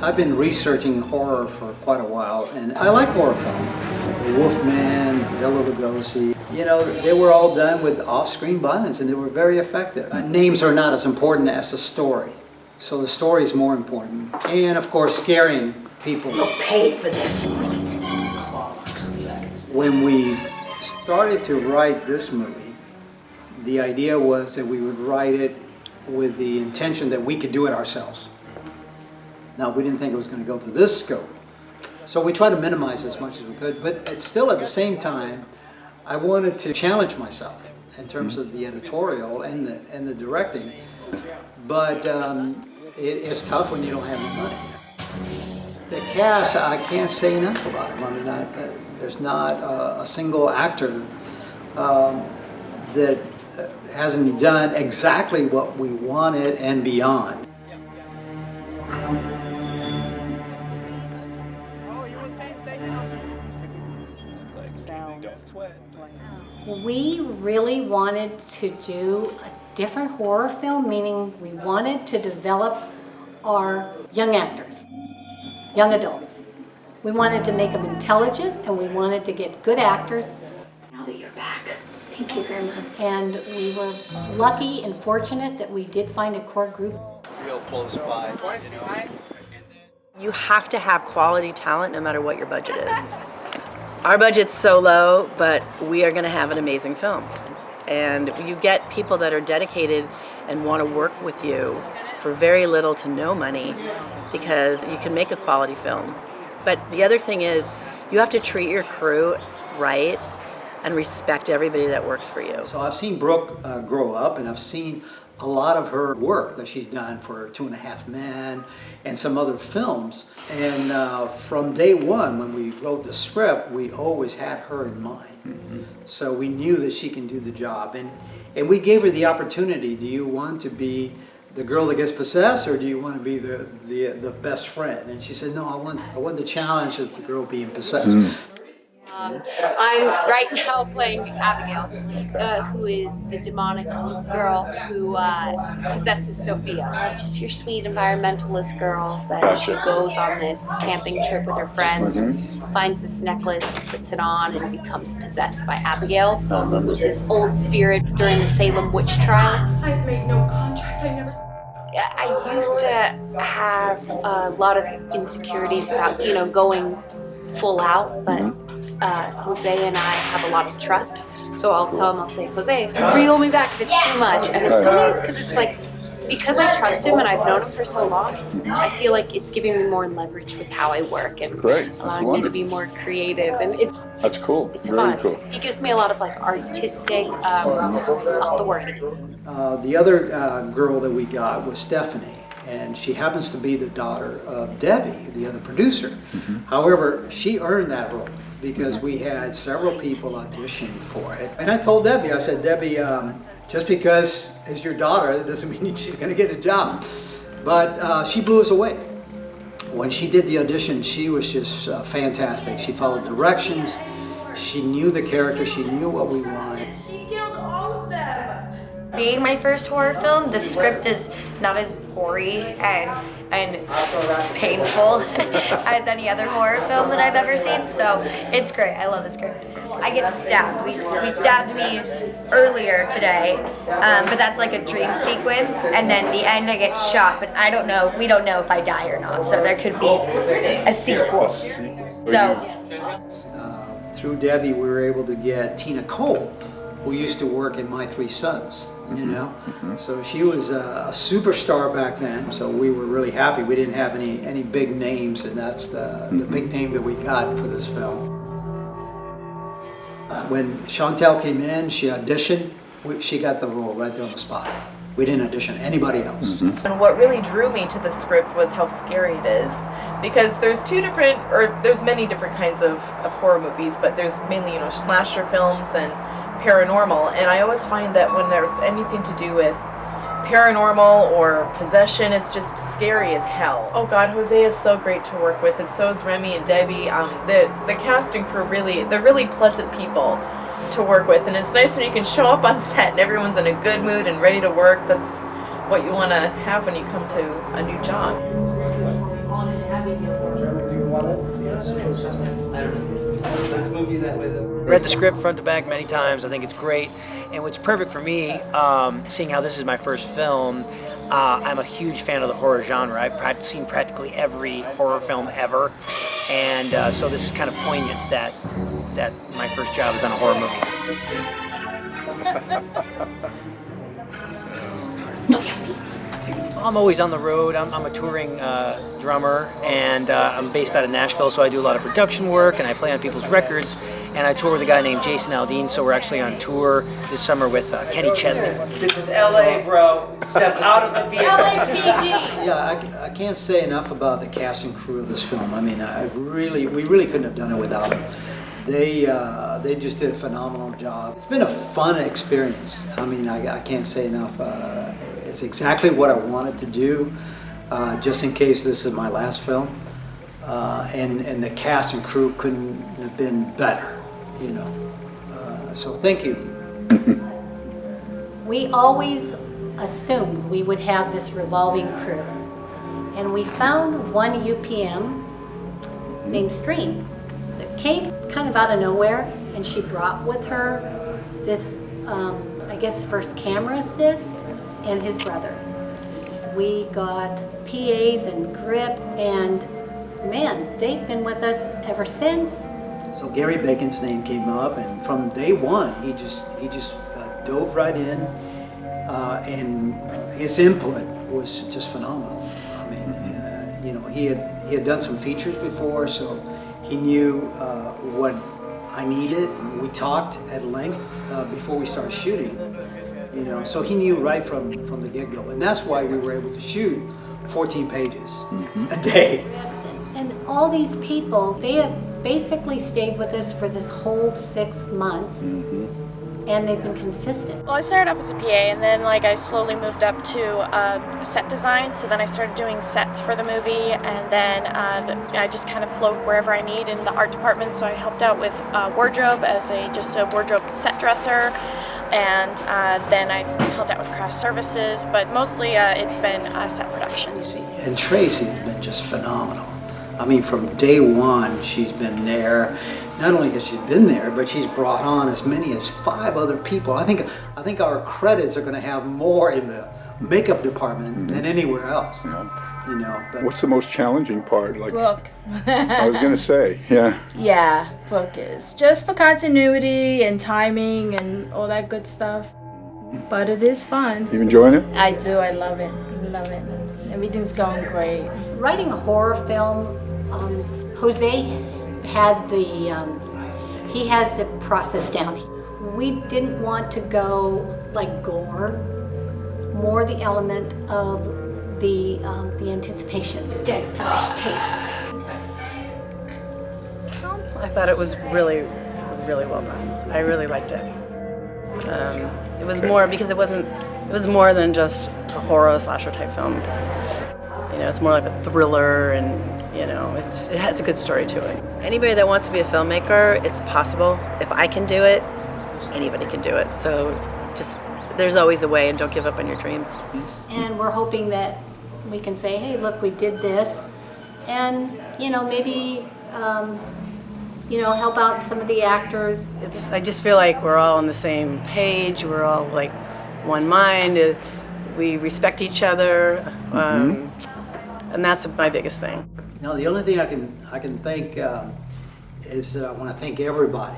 I've been researching horror for quite a while, and I like horror film. The Wolfman, Bela Lugosi, you know, they were all done with off-screen violence, and they were very effective. Names are not as important as the story, so the story is more important. And of course, scaring people. You'll pay for this. When we started to write this movie, the idea was that we would write it with the intention that we could do it ourselves. Now, we didn't think it was going to go to this scope, so we tried to minimize as much as we could, but it's still at the same time, I wanted to challenge myself in terms of the editorial and the directing, but it's tough when you don't have any money. The cast, I can't say enough about them. I mean, there's not a single actor that hasn't done exactly what we wanted and beyond. We really wanted to do a different horror film, meaning we wanted to develop our young actors, young adults. We wanted to make them intelligent, and we wanted to get good actors. Now that you're back, thank you, Grandma. And we were lucky and fortunate that we did find a core group. Real close by. You have to have quality talent no matter what your budget is. Our budget's so low, but we are going to have an amazing film. And you get people that are dedicated and want to work with you for very little to no money because you can make a quality film. But the other thing is you have to treat your crew right and respect everybody that works for you. So I've seen Brooke grow up, and I've seen a lot of her work that she's done for 2.5 Men and some other films. And from day one, when we wrote the script, we always had her in mind. Mm-hmm. So we knew that she can do the job. And we gave her the opportunity. Do you want to be the girl that gets possessed, or do you want to be the best friend? And she said, no, I want the challenge of the girl being possessed. Mm. I'm right now playing Abigail, who is the demonic girl who possesses Sophia. Just your sweet environmentalist girl, but she goes on this camping trip with her friends, finds this necklace, puts it on, and becomes possessed by Abigail, who's this old spirit during the Salem witch trials. I've made no contract, I never... I used to have a lot of insecurities about, going full out, but Jose and I have a lot of trust, so I'll tell him, I'll say, Jose, reel me back if it's too much. And it's so nice because it's like, because I trust him and I've known him for so long, I feel like it's giving me more leverage with how I work and allowing me to be more creative. And that's cool. It's very fun. Cool. He gives me a lot of like artistic authority. The other girl that we got was Stephanie. And she happens to be the daughter of Debbie, the other producer. Mm-hmm. However, she earned that role because we had several people audition for it. And I told Debbie, I said, Debbie, just because it's your daughter, that doesn't mean she's gonna get a job. But she blew us away. When she did the audition, she was just fantastic. She followed directions, she knew the character, she knew what we wanted. She killed all of them! Being my first horror film, the script is not as gory and painful as any other horror film that I've ever seen, so it's great. I love the script. I get stabbed. We stabbed me earlier today, but that's like a dream sequence, and then the end I get shot, but we don't know if I die or not, so there could be a sequel. So through Debbie, we were able to get Tina Cole, who used to work in My Three Sons, you know? Mm-hmm. So she was a superstar back then, so we were really happy. We didn't have any big names, and that's the big name that we got for this film. When Chantel came in, she auditioned, she got the role right there on the spot. We didn't audition anybody else. Mm-hmm. And what really drew me to the script was how scary it is. Because there's there's many different kinds of horror movies, but there's mainly, slasher films and paranormal, and I always find that when there's anything to do with paranormal or possession, it's just scary as hell. Oh God, Jose is so great to work with, and so is Remy and Debbie. The cast and crew they're really pleasant people to work with, and it's nice when you can show up on set and everyone's in a good mood and ready to work. That's what you want to have when you come to a new job. Read the script front to back many times. I think it's great. And what's perfect for me, seeing how this is my first film, I'm a huge fan of the horror genre. I've seen practically every horror film ever. And so this is kind of poignant that my first job is on a horror movie. No, Yasmin. I'm always on the road. I'm a touring drummer, and I'm based out of Nashville, so I do a lot of production work, and I play on people's records, and I tour with a guy named Jason Aldean, so we're actually on tour this summer with Kenny Chesney. This is LA, bro. Step out of the vehicle. LAPD. Yeah, I can't say enough about the cast and crew of this film. I mean, we really couldn't have done it without them. They just did a phenomenal job. It's been a fun experience. I mean, I can't say enough. It's exactly what I wanted to do, just in case this is my last film. And the cast and crew couldn't have been better, you know. So thank you. We always assumed we would have this revolving crew. And we found one UPM named Stream that came kind of out of nowhere, and she brought with her this, I guess, first camera assist and his brother. We got PAs and grip, and man, they've been with us ever since. So Gary Bacon's name came up, and from day one, he just dove right in, and his input was just phenomenal. I mean, you know, he had done some features before, so he knew what I needed. We talked at length before we started shooting, you know, so he knew right from the get-go, and that's why we were able to shoot 14 pages a day. And all these people, they have basically stayed with us for this whole 6 months, and they've been consistent. Well, I started off as a PA, and then I slowly moved up to set design. So then I started doing sets for the movie, and then I just kind of flowed wherever I need in the art department. So I helped out with wardrobe as just a wardrobe set dresser, and then I helped out with craft services. But mostly it's been set production. And Tracy has been just phenomenal. I mean, from day one, she's been there. Not only has she been there, but she's brought on as many as 5 other people. I think our credits are going to have more in the makeup department than anywhere else. Yeah. You know. But What's the most challenging part? Like, Book. I was gonna say, yeah. Yeah, book is just for continuity and timing and all that good stuff. But it is fun. You enjoying it? I do. I love it. Love it. Everything's going great. Writing a horror film, Jose had he has the process down. We didn't want to go like gore, more the element of the anticipation. Dead fresh taste. I thought it was really, really well done. I really liked it. It was more because it was more than just a horror slasher type film. You know, it's more like a thriller, and you know, it has a good story to it. Anybody that wants to be a filmmaker, it's possible. If I can do it, anybody can do it. So just, there's always a way, and don't give up on your dreams. And we're hoping that we can say, hey, look, we did this, and you know, maybe you know, help out some of the actors. I just feel like we're all on the same page. We're all like one mind. We respect each other, and that's my biggest thing. no, the only thing I can think is that I want to thank everybody.